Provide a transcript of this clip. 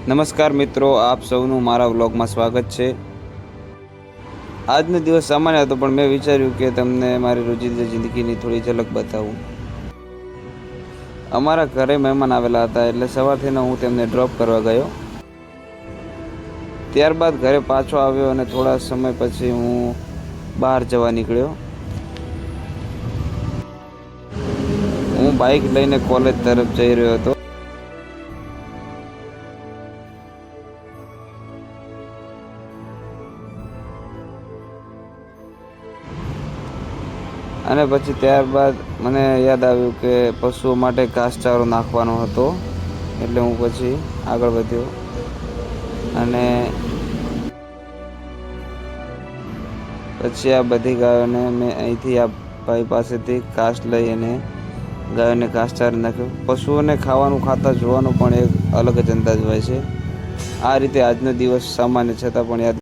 નમસ્કાર મિત્રો, આપ સૌનું મારા વ્લોગમાં સ્વાગત છે। આજનો દિવસ સામાન્ય હતો, પણ મેં વિચાર્યું કે તમને મારી રોજિંદા જિંદગીની થોડી ઝલક બતાવું। અમારા ઘરે મહેમાન આવેલા હતા, એટલે સવારથી હું તેમને ડ્રોપ કરવા ગયો। ત્યારબાદ ઘરે પાછો આવ્યો અને થોડા સમય પછી હું બહાર જવા નીકળ્યો। હું બાઇક લઈને કોલેજ તરફ જઈ રહ્યો હતો। અને પછી ત્યારબાદ મને યાદ આવ્યું કે પશુઓ માટે ઘાસચારો નાખવાનો હતો, એટલે હું પછી આગળ વધ્યો અને પછી આ બધી ગાયોને મેં અહીંથી આ ભાઈ પાસેથી ઘાસ લઈ અને ગાયોને ઘાસચારો નાખ્યો। પશુઓને ખાવાનું ખાતા જોવાનો પણ એક અલગ જ અંદાજ હોય છે। આ રીતે આજનો દિવસ સામાન્ય છતાં પણ યાદ